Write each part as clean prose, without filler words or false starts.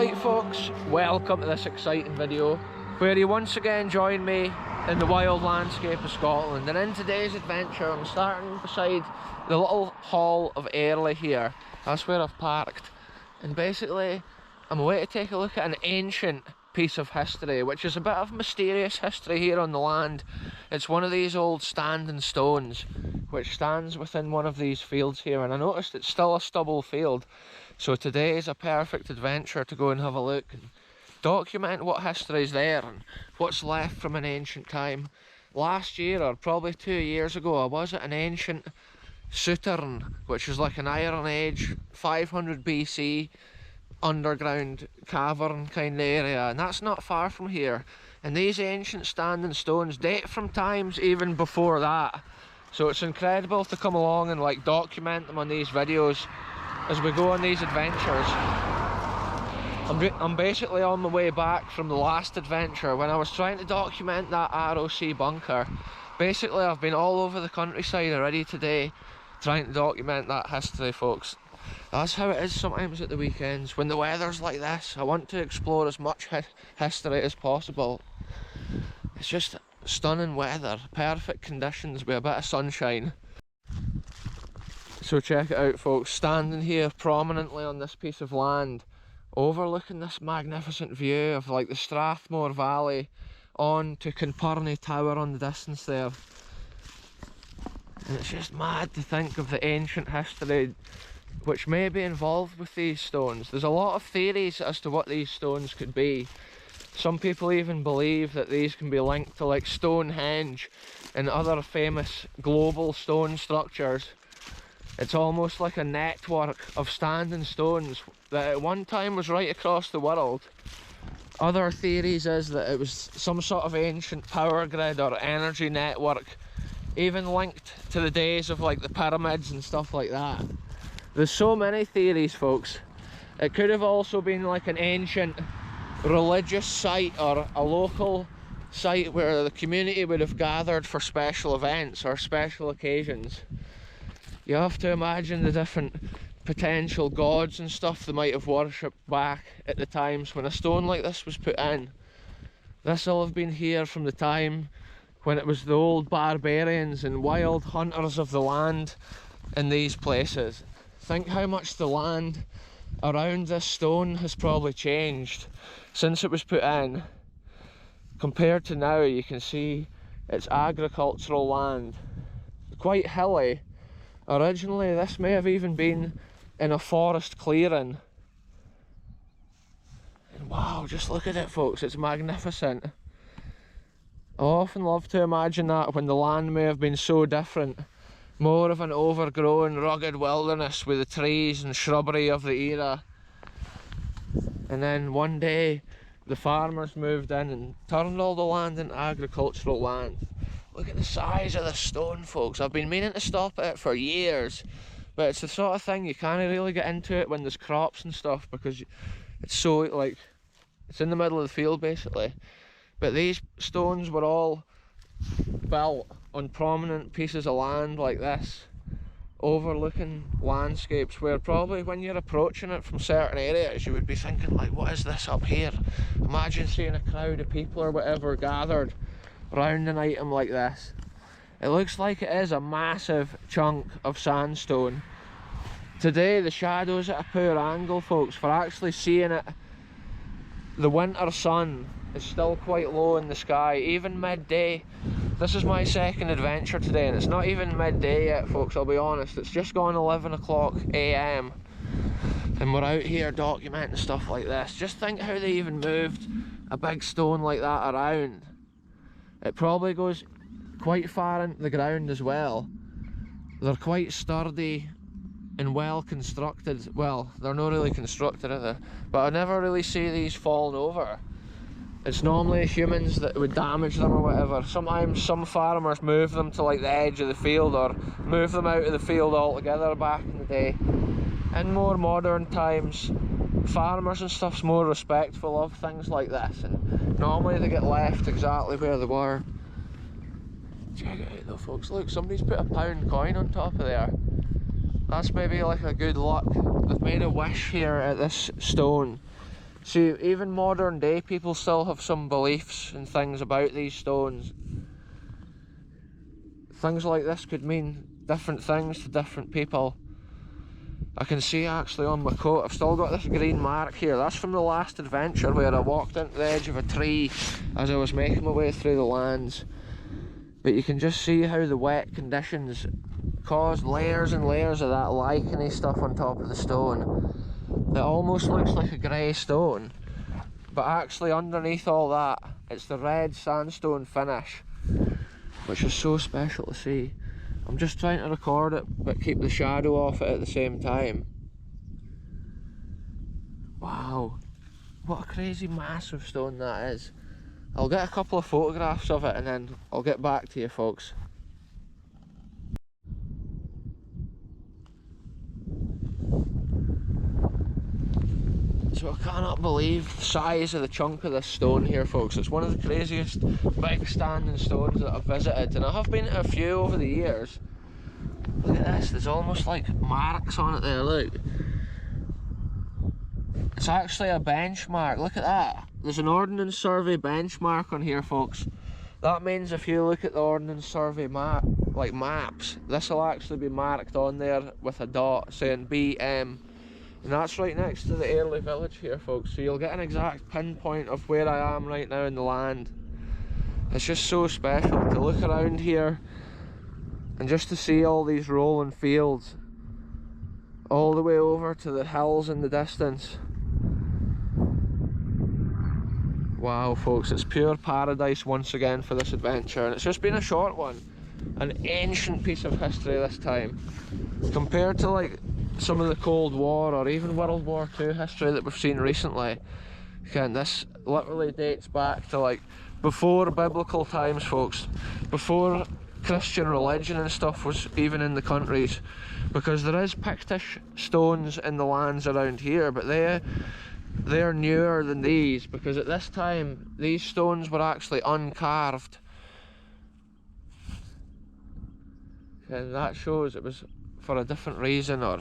Right folks, welcome to this exciting video where you once again join me in the wild landscape of Scotland. And in today's adventure I'm starting beside the little hall of Airlie here. That's where I've parked, and basically I'm away to take a look at an ancient piece of history, which is a bit of mysterious history here on the land. It's one of these old standing stones which stands within one of these fields here, and I noticed it's still a stubble field. So today is a perfect adventure to go and have a look and document what history is there and what's left from an ancient time. Last year, or probably 2 years ago, I was at an ancient southern, which is like an Iron Age 500 BC underground cavern kind of area, and that's not far from here. And these ancient standing stones date from times even before that. So it's incredible to come along and like document them on these videos as we go on these adventures. I'm basically on my way back from the last adventure when I was trying to document that ROC bunker. Basically I've been all over the countryside already today trying to document that history, folks. That's how it is sometimes at the weekends. When the weather's like this, I want to explore as much history as possible. It's just stunning weather, perfect conditions with a bit of sunshine. So check it out folks, standing here prominently on this piece of land, overlooking this magnificent view of like the Strathmore Valley on to Kinpurney Tower on the distance there. And it's just mad to think of the ancient history which may be involved with these stones. There's a lot of theories as to what these stones could be. Some people even believe that these can be linked to like Stonehenge and other famous global stone structures. It's almost like a network of standing stones that at one time was right across the world. Other theories is that it was some sort of ancient power grid or energy network, even linked to the days of like the pyramids and stuff like that. There's so many theories, folks. It could have also been like an ancient religious site or a local site where the community would have gathered for special events or special occasions. You have to imagine the different potential gods and stuff they might have worshipped back at the times when a stone like this was put in. This will have been here from the time when it was the old barbarians and wild hunters of the land in these places. Think how much the land around this stone has probably changed since it was put in. Compared to now, you can see it's agricultural land, quite hilly. Originally this may have even been in a forest clearing. And wow, just look at it folks, it's magnificent. I often love to imagine that when the land may have been so different. More of an overgrown, rugged wilderness with the trees and shrubbery of the era. And then one day the farmers moved in and turned all the land into agricultural land. Look at the size of the stone, folks. I've been meaning to stop at it for years, but it's the sort of thing you can't really get into it when there's crops and stuff because it's so like, it's in the middle of the field basically. But these stones were all built on prominent pieces of land like this, overlooking landscapes where probably when you're approaching it from certain areas you would be thinking like, what is this up here? Imagine seeing a crowd of people or whatever gathered round an item like this. It looks like it is a massive chunk of sandstone. Today the shadow's at a poor angle, folks, for actually seeing it. The winter sun is still quite low in the sky, even midday. This is my second adventure today and it's not even midday yet, folks, I'll be honest. It's just gone 11 o'clock AM and we're out here documenting stuff like this. Just think how they even moved a big stone like that around. It probably goes quite far into the ground as well. They're quite sturdy and well constructed. Well, they're not really constructed, are they? But I never really see these falling over. It's normally humans that would damage them or whatever. Sometimes some farmers move them to like the edge of the field or move them out of the field altogether back in the day. In more modern times, farmers and stuff's more respectful of things like this and normally they get left exactly where they were. Check it out though folks, look, somebody's put a £1 coin on top of there. That's maybe like a good luck. They've made a wish here at this stone See, even modern day people still have some beliefs and things about these stones. Things like this could mean different things to different people. I can see actually on my coat, I've still got this green mark here. That's from the last adventure where I walked into the edge of a tree as I was making my way through the lands. But you can just see how the wet conditions caused layers and layers of that licheny stuff on top of the stone. It almost looks like a grey stone, but actually underneath all that, it's the red sandstone finish, which is so special to see. I'm just trying to record it, but keep the shadow off it at the same time. Wow, what a crazy massive stone that is. I'll get a couple of photographs of it and then I'll get back to you folks. So I cannot believe the size of the chunk of this stone here folks. It's one of the craziest big standing stones that I've visited, and I have been to a few over the years. Look at this, there's almost like marks on it there, look. It's actually a benchmark, look at that. There's an Ordnance Survey benchmark on here folks. That means if you look at the Ordnance Survey map, like maps, this will actually be marked on there with a dot saying BM. And that's right next to the Airlie Village here folks, so you'll get an exact pinpoint of where I am right now in the land. It's just so special to look around here and just to see all these rolling fields all the way over to the hills in the distance. Wow folks, it's pure paradise once again for this adventure, and it's just been a short one. An ancient piece of history this time, compared to like some of the Cold War or even World War II history that we've seen recently. Again, this literally dates back to like before biblical times folks, before Christian religion and stuff was even in the countries, because there is Pictish stones in the lands around here, but they're newer than these, because at this time these stones were actually uncarved, and that shows it was for a different reason, or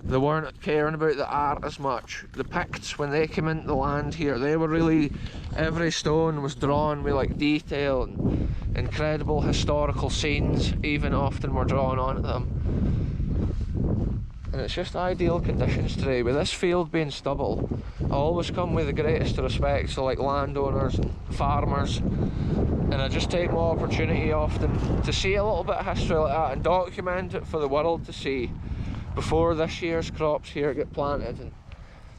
they weren't caring about the art as much. The Picts, when they came into the land here, they were really, every stone was drawn with like detail, and incredible historical scenes even often were drawn onto them. And it's just ideal conditions today. With this field being stubble, I always come with the greatest respect to like landowners and farmers, and I just take my opportunity often to see a little bit of history like that and document it for the world to see before this year's crops here get planted and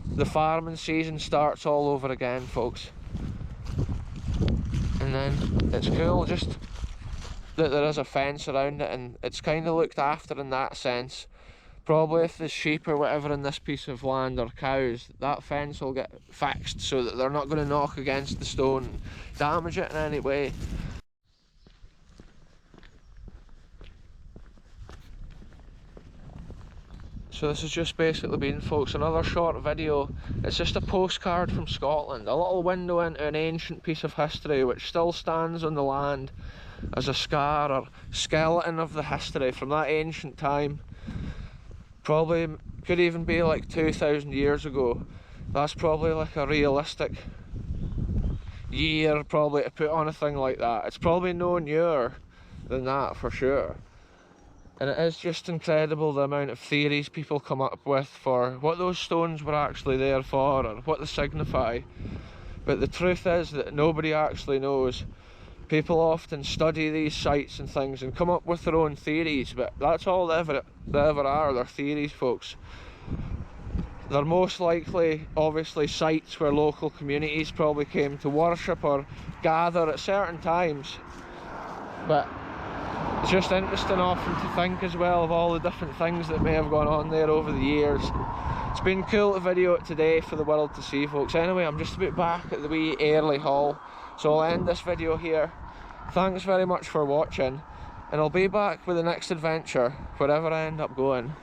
the farming season starts all over again folks. And then it's cool just that there is a fence around it, and it's kind of looked after in that sense. Probably if there's sheep or whatever in this piece of land, or cows, that fence will get fixed so that they're not going to knock against the stone and damage it in any way. So this has just basically been, folks, another short video. It's just a postcard from Scotland, a little window into an ancient piece of history which still stands on the land as a scar or skeleton of the history from that ancient time. Probably could even be like 2,000 years ago. That's probably like a realistic year probably to put on a thing like that. It's probably no newer than that for sure. And it is just incredible the amount of theories people come up with for what those stones were actually there for or what they signify. But the truth is that nobody actually knows. People often study these sites and things and come up with their own theories, but that's all they ever are, they're theories folks. They're most likely obviously sites where local communities probably came to worship or gather at certain times. But it's just interesting often to think as well of all the different things that may have gone on there over the years. It's been cool to video it today for the world to see folks. Anyway, I'm just about back at the wee Airlie Hall, so I'll end this video here. Thanks very much for watching, and I'll be back with the next adventure wherever I end up going.